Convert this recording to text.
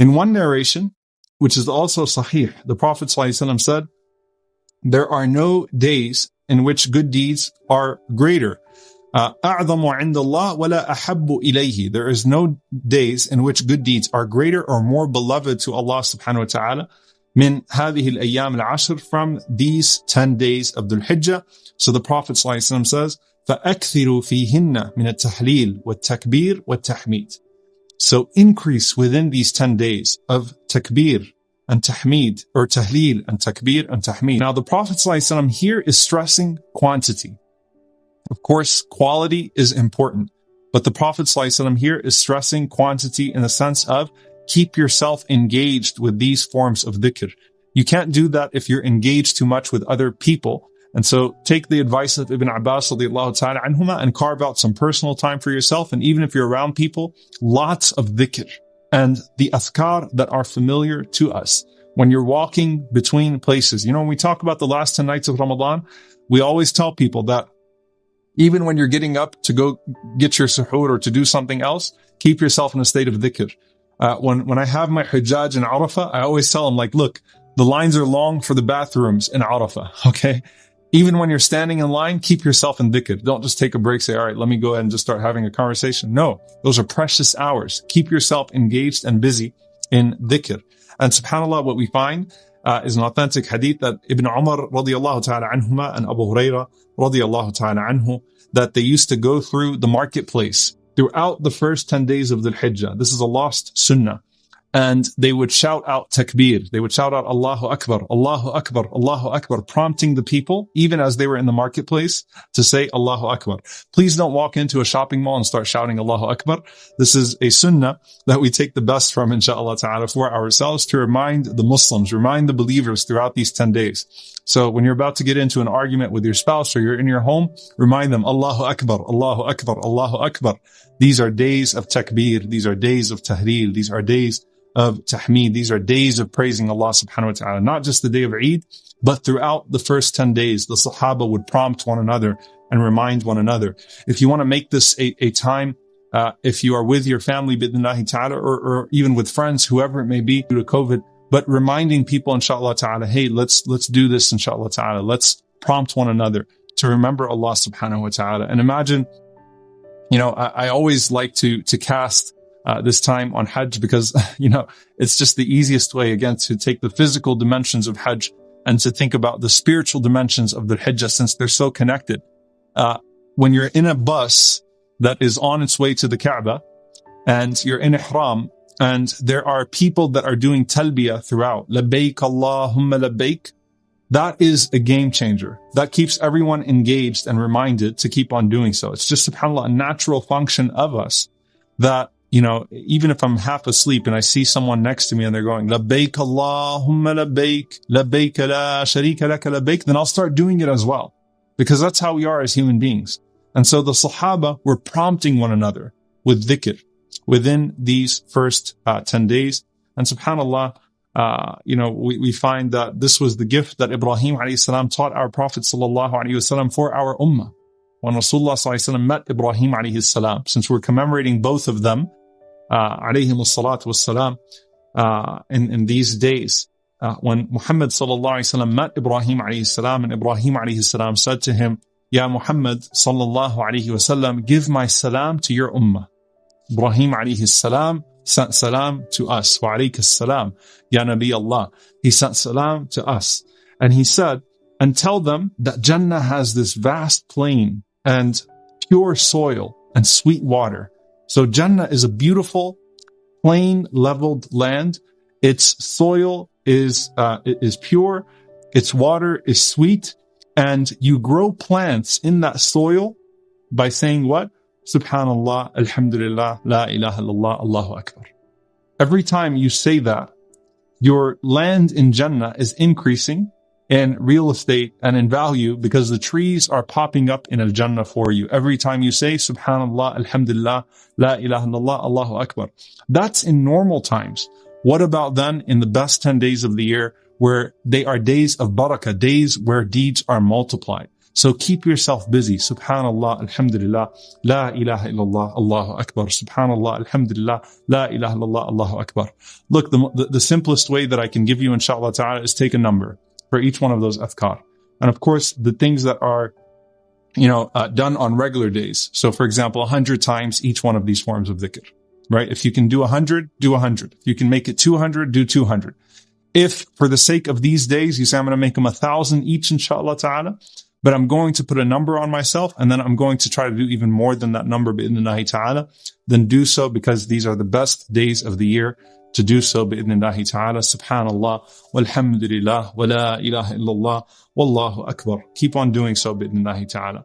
In one narration, which is also sahih, the Prophet ﷺ said, there are no days in which good deeds are greater. أعظم عند الله ولا أحب إليه. There is no days in which good deeds are greater or more beloved to Allah subhanahu wa ta'ala من هذه الأيام العشر, from these 10 days of Dhul Hijjah. So the Prophet ﷺ says, فأكثروا فيهن من التحليل والتكبير والتحميد. So increase within these 10 days of takbeer and tahmeed, or tahleel and takbeer and tahmeed. Now the Prophet ﷺ here is stressing quantity. Of course, quality is important, but the Prophet ﷺ here is stressing quantity in the sense of keep yourself engaged with these forms of dhikr. You can't do that if you're engaged too much with other people. And so take the advice of Ibn Abbas radiallahu ta'ala anhuma and carve out some personal time for yourself. And even if you're around people, lots of dhikr and the azkar that are familiar to us. When you're walking between places, when we talk about the last 10 nights of Ramadan, we always tell people that even when you're getting up to go get your suhoor or to do something else, keep yourself in a state of dhikr. When I have my Hajj in Arafah, I always tell them, look, the lines are long for the bathrooms in Arafah, okay? Even when you're standing in line, keep yourself in dhikr. Don't just take a break, say, all right, let me go ahead and just start having a conversation. No, those are precious hours. Keep yourself engaged and busy in dhikr. And subhanAllah, what we find is an authentic hadith that Ibn Umar radiallahu ta'ala anhuma and Abu Hurairah radiallahu ta'ala anhu, that they used to go through the marketplace throughout the first 10 days of Dhul Hijjah. This is a lost sunnah. And they would shout out takbeer. They would shout out Allahu Akbar, Allahu Akbar, Allahu Akbar, prompting the people, even as they were in the marketplace, to say Allahu Akbar. Please don't walk into a shopping mall and start shouting Allahu Akbar. This is a sunnah that we take the best from, inshaAllah ta'ala, for ourselves to remind the Muslims, remind the believers throughout these 10 days. So when you're about to get into an argument with your spouse or you're in your home, remind them, Allahu Akbar, Allahu Akbar, Allahu Akbar. These are days of takbeer. These are days of tahleel. These are days of tahmeed. These are days of praising Allah subhanahu wa ta'ala. Not just the day of Eid, but throughout the first 10 days, the Sahaba would prompt one another and remind one another. If you want to make this a time, if you are with your family, bidnillahi ta'ala, or even with friends, whoever it may be due to COVID, but reminding people, inshallah ta'ala, hey, let's do this, inshallah ta'ala. Let's prompt one another to remember Allah subhanahu wa ta'ala. And imagine, I always like to cast this time on Hajj because, it's just the easiest way, again, to take the physical dimensions of Hajj and to think about the spiritual dimensions of the Hijjah, since they're so connected. When you're in a bus that is on its way to the Kaaba and you're in ihram, and there are people that are doing talbiyah throughout, labbaik Allahumma labbaik, that is a game changer. That keeps everyone engaged and reminded to keep on doing so. It's just, subhanAllah, a natural function of us that, even if I'm half asleep and I see someone next to me and they're going, labbaik Allahumma labbaik, labbaik la sharika laka labbaik, then I'll start doing it as well. Because that's how we are as human beings. And so the Sahaba were prompting one another with dhikr within these first 10 days. And subhanAllah, we find that this was the gift that Ibrahim alayhi salam taught our Prophet sallallahu alayhi wasallam for our ummah. When Rasulullah sallallahu alayhi wasallam met Ibrahim alayhi salam, since we're commemorating both of them, alayhim as-salatu was-salam, in these days, when Muhammad sallallahu alayhi wasallam met Ibrahim alayhi salam, and Ibrahim alayhi salam said to him, Ya Muhammad sallallahu alayhi wasallam, give my salam to your ummah. Ibrahim alayhi salam sent salam to us. Wa alayka salam, Ya Nabi Allah. He sent salam to us. And he said, and tell them that Jannah has this vast plain and pure soil and sweet water. So Jannah is a beautiful, plain, leveled land. Its soil is pure. Its water is sweet. And you grow plants in that soil by saying what? Subhanallah, Alhamdulillah, La ilaha illallah, Allahu Akbar. Every time you say that, your land in Jannah is increasing in real estate and in value because the trees are popping up in Al-Jannah for you. Every time you say Subhanallah, Alhamdulillah, La ilaha illallah, Allahu Akbar. That's in normal times. What about then in the best 10 days of the year, where they are days of barakah, days where deeds are multiplied? So keep yourself busy. Subhanallah, alhamdulillah, la ilaha illallah, Allahu Akbar. Subhanallah, alhamdulillah, la ilaha illallah, Allahu Akbar. Look, the simplest way that I can give you, inshallah ta'ala, is take a number for each one of those adhkar. And of course, the things that are, done on regular days. So for example, 100 times each one of these forms of dhikr, right? If you can do 100, do 100. If you can make it 200, do 200. If for the sake of these days, you say, I'm going to make them 1,000 each, inshallah ta'ala, but I'm going to put a number on myself, and then I'm going to try to do even more than that number, bi'idhnillahi ta'ala, then do so, because these are the best days of the year to do so, bi'idhnillahi ta'ala. Subhanallah, walhamdulillah, wa la ilaha illallah, wallahu akbar. Keep on doing so, bi'idhnillahi ta'ala.